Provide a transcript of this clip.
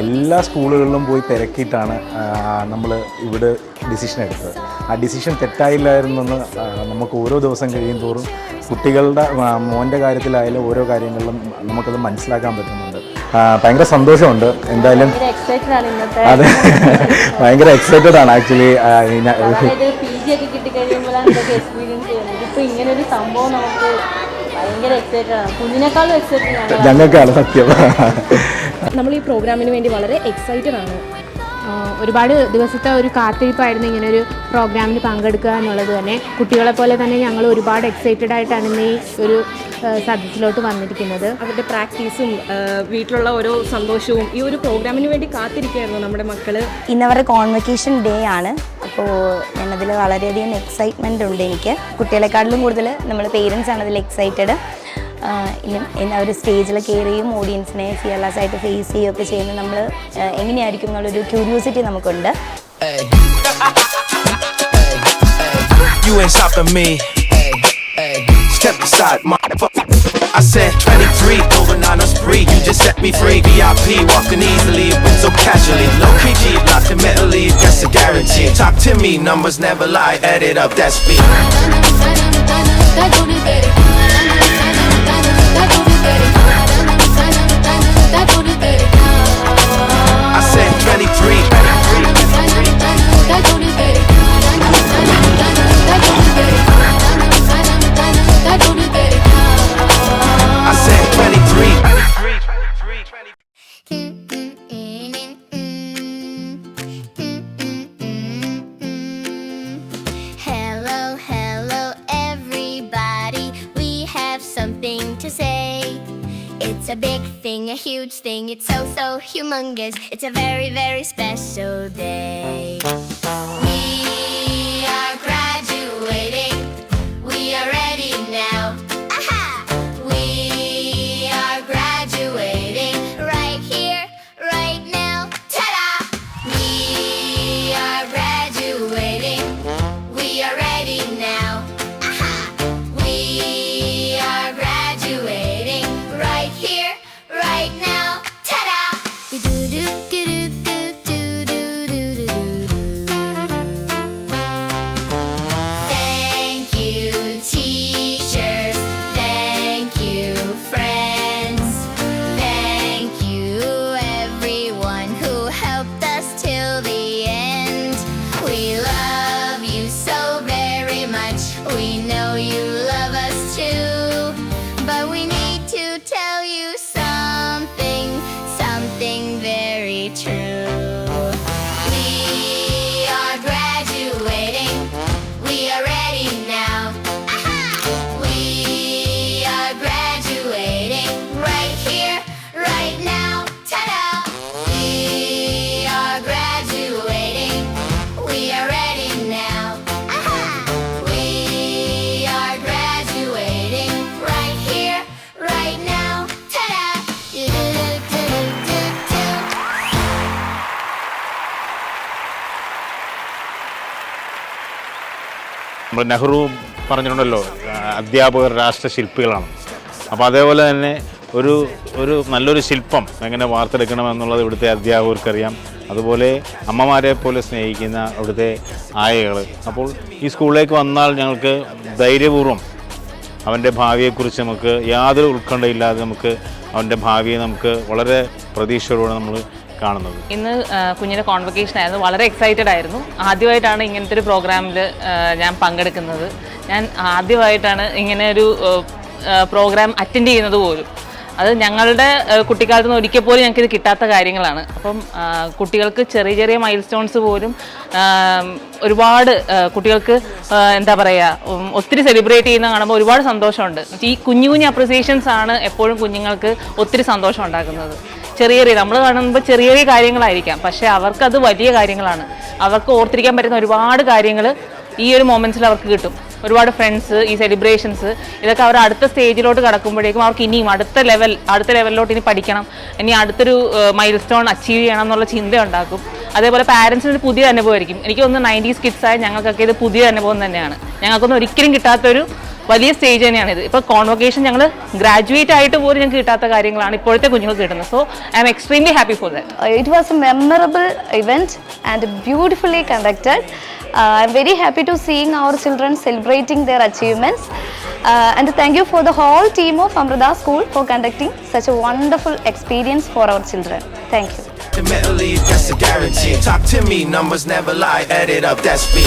എല്ലാ സ്കൂളുകളിലും പോയി തിരക്കിയിട്ടാണ് നമ്മൾ ഇവിടെ ഡിസിഷൻ എടുത്തത്. ആ ഡിസിഷൻ തെറ്റായില്ലായിരുന്നെന്ന് നമുക്ക് ഓരോ ദിവസം കഴിയും തോറും കുട്ടികളുടെ മോൻ്റെ കാര്യത്തിലായാലും ഓരോ കാര്യങ്ങളിലും നമുക്കത് മനസ്സിലാക്കാൻ പറ്റുന്നുണ്ട്. ഭയങ്കര സന്തോഷമുണ്ട്. എന്തായാലും അതെ, ഭയങ്കര എക്സൈറ്റഡ് ആണ് ആക്ച്വലി. ഞങ്ങൾക്കാണ് സത്യം. നമ്മൾ ഈ പ്രോഗ്രാമിന് വേണ്ടി വളരെ എക്സൈറ്റഡ് ആണ്. ഒരുപാട് ദിവസത്തെ ഒരു കാത്തിരിപ്പായിരുന്നു ഇങ്ങനൊരു പ്രോഗ്രാമിന് പങ്കെടുക്കുക എന്നുള്ളത് തന്നെ. കുട്ടികളെ പോലെ തന്നെ ഞങ്ങൾ ഒരുപാട് എക്സൈറ്റഡ് ആയിട്ടാണ് ഇന്ന് ഈ ഒരു സദസ്സിലോട്ട് വന്നിരിക്കുന്നത്. അവരുടെ പ്രാക്ടീസും വീട്ടിലുള്ള ഓരോ സന്തോഷവും ഈ ഒരു പ്രോഗ്രാമിന് വേണ്ടി കാത്തിരിക്കുകയായിരുന്നു നമ്മുടെ മക്കൾ. ഇന്നവരുടെ കോൺവെക്കേഷൻ ഡേ ആണ്. അപ്പോൾ ഞാനതിൽ വളരെയധികം എക്സൈറ്റ്മെൻ്റ് ഉണ്ട്. എനിക്ക് കുട്ടികളെക്കാട്ടിലും കൂടുതൽ നമ്മൾ പേരൻസ് ആണ് അതിൽ എക്സൈറ്റഡ്. ഇനി അവർ സ്റ്റേജിൽ കയറിയും ഓഡിയൻസിനെ ഫിയർലെസ് ആയിട്ട് ഫേസ് ചെയ്യുകയൊക്കെ ചെയ്യുന്നത് നമ്മൾ എങ്ങനെയായിരിക്കും എന്നുള്ളൊരു ക്യൂരിയോസിറ്റി നമുക്കുണ്ട്. Step aside, motherfucker. I said 23, going on a spree. You just set me free. VIP, walking easily, went so casually. Low PG, locked in mentally, that's a guarantee. Talk to me, numbers never lie. Add it up, that's me. I said 23. It's a big thing, a huge thing, it's so, so humongous. It's a very, very special day. We are graduating, we are ready now. Aha! We are graduating right here, right now. Ta-da! We are graduating, we are ready now. Aha! We are graduating right here, right now. Ta-da! Thank you, teachers. Thank you, friends. Thank you, everyone who helped us till the end. We love you so very much. We know you love us too. But we need to tell you something, something very true. We are graduating, we are ready now. Aha! We are graduating right here, right now. Ta-da! We are graduating, we are ready now. Aha! We are graduating right here, right now. Ta-da! നമ്മൾ നെഹ്റു പറഞ്ഞിട്ടുണ്ടല്ലോ, അധ്യാപകർ രാഷ്ട്രശില്പികളാണ്. അപ്പോൾ അതേപോലെ തന്നെ ഒരു നല്ലൊരു ശില്പം എങ്ങനെ വാർത്തെടുക്കണമെന്നുള്ളത് ഇവിടുത്തെ അധ്യാപകർക്കറിയാം. അതുപോലെ അമ്മമാരെ പോലെ സ്നേഹിക്കുന്ന അവിടുത്തെ ആയകൾ. അപ്പോൾ ഈ സ്കൂളിലേക്ക് വന്നാൽ ഞങ്ങൾക്ക് ധൈര്യപൂർവ്വം അവൻ്റെ ഭാവിയെക്കുറിച്ച് നമുക്ക് യാതൊരു ഉത്കണ്ഠയില്ലാതെ നമുക്ക് അവൻ്റെ ഭാവിയെ നമുക്ക് വളരെ പ്രതീക്ഷയോടെ നമ്മൾ കാണുന്നത്. ഇന്ന് കുഞ്ഞിൻ്റെ കോൺവൊക്കേഷൻ ആയിരുന്നു. വളരെ എക്സൈറ്റഡ് ആയിരുന്നു. ആദ്യമായിട്ടാണ് ഇങ്ങനത്തെ ഒരു പ്രോഗ്രാമിൽ ഞാൻ പങ്കെടുക്കുന്നത്. ഞാൻ ആദ്യമായിട്ടാണ് ഇങ്ങനെ ഒരു പ്രോഗ്രാം അറ്റൻഡ് ചെയ്യുന്നത് പോലും. അത് ഞങ്ങളുടെ കുട്ടിക്കാലത്ത് നിന്ന് ഒരിക്കൽ പോലും ഞങ്ങൾക്കിത് കിട്ടാത്ത കാര്യങ്ങളാണ്. അപ്പം കുട്ടികൾക്ക് ചെറിയ ചെറിയ മൈൽ സ്റ്റോൺസ് പോലും ഒരുപാട് കുട്ടികൾക്ക് എന്താ പറയുക ഒത്തിരി സെലിബ്രേറ്റ് ചെയ്യുന്ന കാണുമ്പോൾ ഒരുപാട് സന്തോഷമുണ്ട്. ഈ കുഞ്ഞു കുഞ്ഞു അപ്രിസിയേഷൻസ് ആണ് എപ്പോഴും കുഞ്ഞുങ്ങൾക്ക് ഒത്തിരി സന്തോഷം ഉണ്ടാക്കുന്നത്. ചെറിയ ചെറിയ നമ്മൾ കാണുമ്പോൾ ചെറിയ ചെറിയ കാര്യങ്ങളായിരിക്കാം, പക്ഷേ അവർക്കത് വലിയ കാര്യങ്ങളാണ്. അവർക്ക് ഓർത്തിരിക്കാൻ പറ്റുന്ന ഒരുപാട് കാര്യങ്ങൾ ഈ ഒരു മൊമെൻറ്റ്സിൽ അവർക്ക് കിട്ടും. ഒരുപാട് ഫ്രണ്ട്സ്, ഈ സെലിബ്രേഷൻസ്, ഇതൊക്കെ അവർ അടുത്ത സ്റ്റേജിലോട്ട് കടക്കുമ്പോഴേക്കും അവർക്ക് ഇനിയും അടുത്ത ലെവലിലോട്ട് ഇനി പഠിക്കണം, ഇനി അടുത്തൊരു മൈൽ സ്റ്റോൺ അച്ചീവ് ചെയ്യണം എന്നുള്ള ചിന്ത ഉണ്ടാക്കും. അതേപോലെ പാരൻസിന് ഒരു പുതിയ അനുഭവമായിരിക്കും. എനിക്ക് തോന്നുന്നു 90s കിഡ്സായ ഞങ്ങൾക്കൊക്കെ ഇത് പുതിയ അനുഭവം തന്നെയാണ്. ഞങ്ങൾക്കൊന്നും ഒരിക്കലും കിട്ടാത്തൊരു വലിയ സ്റ്റേജ് തന്നെയാണ് ഇത്. ഇപ്പോൾ കോൺവൊക്കേഷൻ ഞങ്ങൾ ഗ്രാജുവേറ്റ് ആയിട്ട് പോലും ഞങ്ങൾക്ക് കിട്ടാത്ത കാര്യങ്ങളാണ് ഇപ്പോഴത്തെ കുഞ്ഞുങ്ങൾക്ക് കിട്ടുന്നത്. So I am extremely happy for that. It was a memorable event and beautifully conducted. I'm very happy to seeing our children celebrating their achievements. And thank you for the whole team of Amrita School for conducting such a wonderful experience for our children. Thank you. Ultimately, that's a guarantee. Talk to me, numbers never lie. Add it up, that's me.